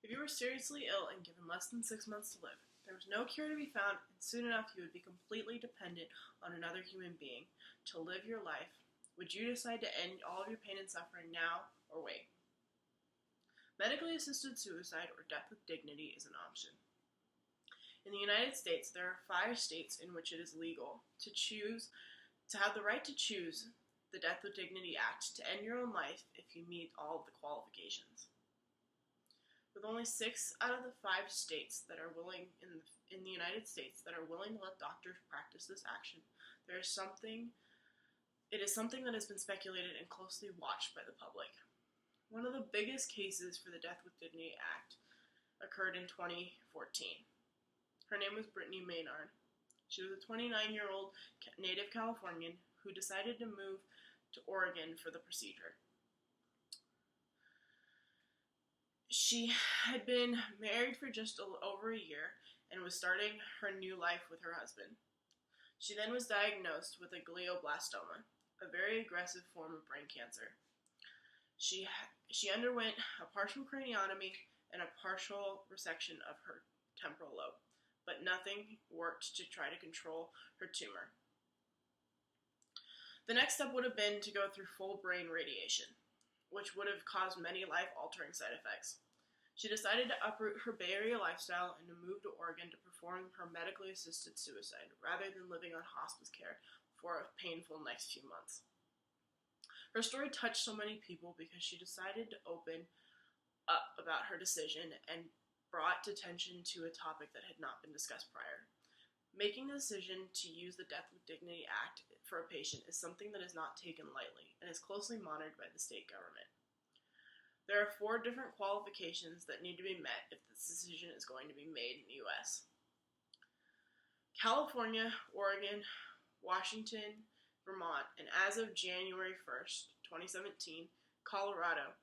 If you were seriously ill and given less than 6 months to live, there was no cure to be found, and soon enough you would be completely dependent on another human being to live your life, would you decide to end all of your pain and suffering now or wait? Medically assisted suicide or death with dignity is an option. In the United States, there are 5 states in which it is legal to have the right to choose the Death with Dignity Act to end your own life if you meet all of the qualifications. With only 6 out of the 5 states that are willing in the United States that are willing to let doctors practice this action, it is something that has been speculated and closely watched by the public. One of the biggest cases for the Death with Dignity Act occurred in 2014. Her name was Brittany Maynard. She was a 29-year-old native Californian who decided to move to Oregon for the procedure. She had been married for just over a year and was starting her new life with her husband. She then was diagnosed with a glioblastoma, a very aggressive form of brain cancer. She underwent a partial craniotomy and a partial resection of her temporal lobe, but nothing worked to try to control her tumor. The next step would have been to go through full brain radiation, which would have caused many life-altering side effects. She decided to uproot her Bay Area lifestyle and to move to Oregon to perform her medically assisted suicide, rather than living on hospice care for a painful next few months. Her story touched so many people because she decided to open up about her decision and brought attention to a topic that had not been discussed prior. Making the decision to use the Death with Dignity Act for a patient is something that is not taken lightly and is closely monitored by the state government. There are 4 different qualifications that need to be met if this decision is going to be made in the U.S. California, Oregon, Washington, Vermont, and as of January 1st, 2017, Colorado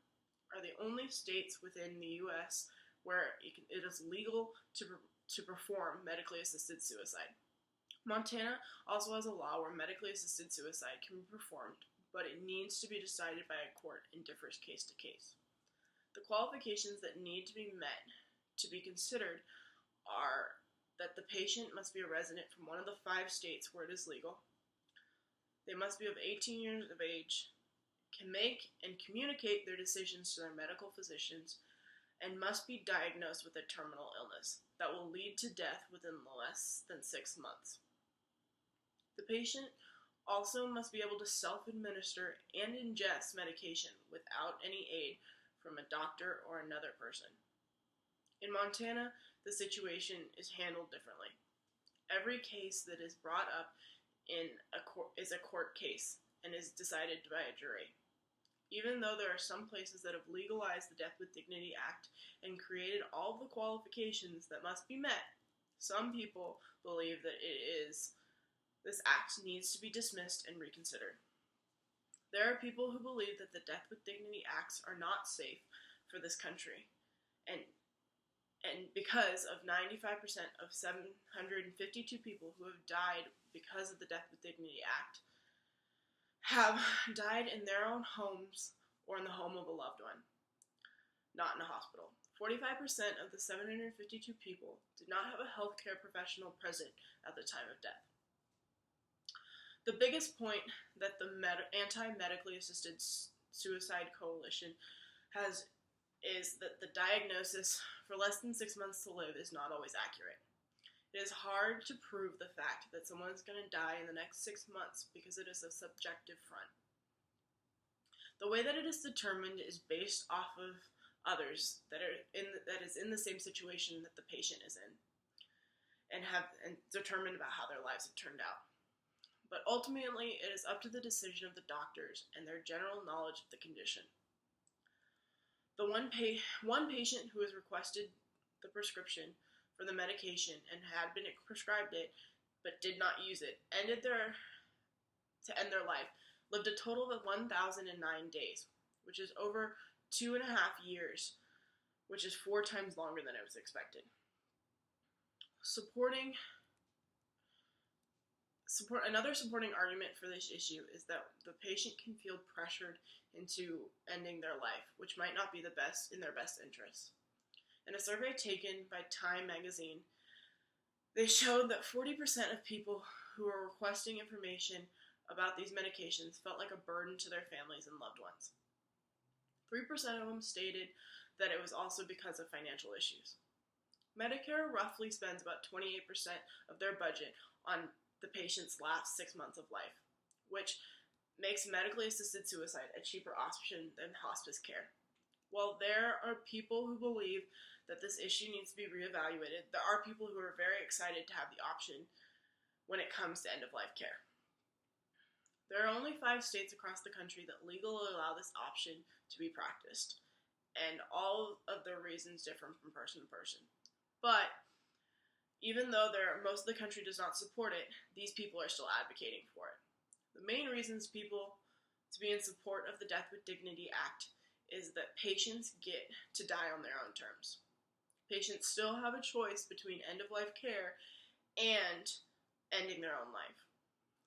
are the only states within the U.S. where it is legal to perform medically assisted suicide. Montana also has a law where medically assisted suicide can be performed, but it needs to be decided by a court and differs case to case. The qualifications that need to be met to be considered are that the patient must be a resident from one of the 5 states where it is legal. They must be of 18 years of age, can make and communicate their decisions to their medical physicians, and must be diagnosed with a terminal illness that will lead to death within less than 6 months. The patient also must be able to self-administer and ingest medication without any aid from a doctor or another person. In Montana, the situation is handled differently. Every case that is brought up is a court case and is decided by a jury. Even though there are some places that have legalized the Death with Dignity Act and created all the qualifications that must be met, some people believe that this act needs to be dismissed and reconsidered. There are people who believe that the Death with Dignity Acts are not safe for this country, and because of 95% of 752 people who have died because of the Death with Dignity Act have died in their own homes or in the home of a loved one, not in a hospital. 45% of the 752 people did not have a healthcare professional present at the time of death. The biggest point that the anti-medically assisted suicide coalition has is that the diagnosis for less than 6 months to live is not always accurate. It is hard to prove the fact that someone is going to die in the next 6 months because it is a subjective front. The way that it is determined is based off of others that is in the same situation that the patient is in, and determined about how their lives have turned out. But ultimately, it is up to the decision of the doctors and their general knowledge of the condition. The one patient who has requested the prescription for the medication and had been prescribed it but did not use it to end their life, lived a total of 1,009 days, which is over 2.5 years, which is 4 times longer than it was expected. Another supporting argument for this issue is that the patient can feel pressured into ending their life, which might not be in their best interest. In a survey taken by Time magazine, they showed that 40% of people who were requesting information about these medications felt like a burden to their families and loved ones. 3% of them stated that it was also because of financial issues. Medicare roughly spends about 28% of their budget on the patient's last 6 months of life, which makes medically assisted suicide a cheaper option than hospice care. While there are people who believe that this issue needs to be reevaluated, there are people who are very excited to have the option when it comes to end-of-life care. There are only 5 states across the country that legally allow this option to be practiced, and all of the reasons differ from person to person. But even though most of the country does not support it, these people are still advocating for it. The main reasons people to be in support of the Death with Dignity Act is that patients get to die on their own terms. Patients still have a choice between end-of-life care and ending their own life.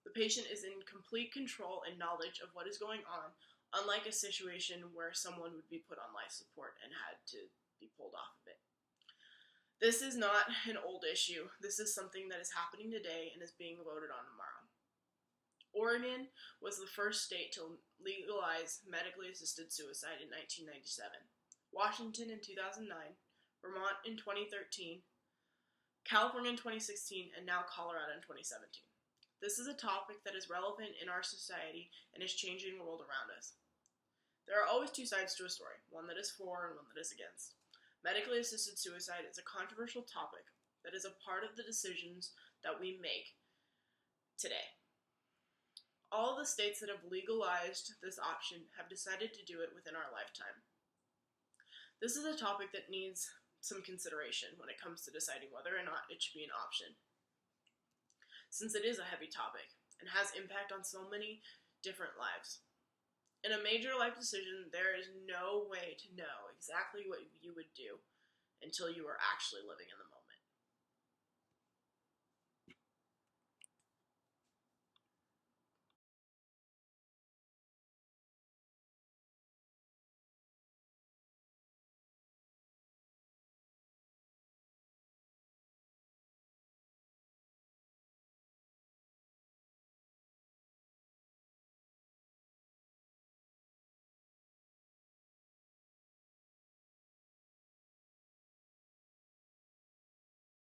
The patient is in complete control and knowledge of what is going on, unlike a situation where someone would be put on life support and had to be pulled off of it. This is not an old issue. This is something that is happening today and is being voted on tomorrow. Oregon was the first state to legalize medically assisted suicide in 1997, Washington in 2009, Vermont in 2013, California in 2016, and now Colorado in 2017. This is a topic that is relevant in our society and is changing the world around us. There are always 2 sides to a story, one that is for and one that is against. Medically assisted suicide is a controversial topic that is a part of the decisions that we make today. All of the states that have legalized this option have decided to do it within our lifetime. This is a topic that needs some consideration when it comes to deciding whether or not it should be an option, since it is a heavy topic and has impact on so many different lives. In a major life decision, there is no way to know exactly what you would do until you are actually living in the moment.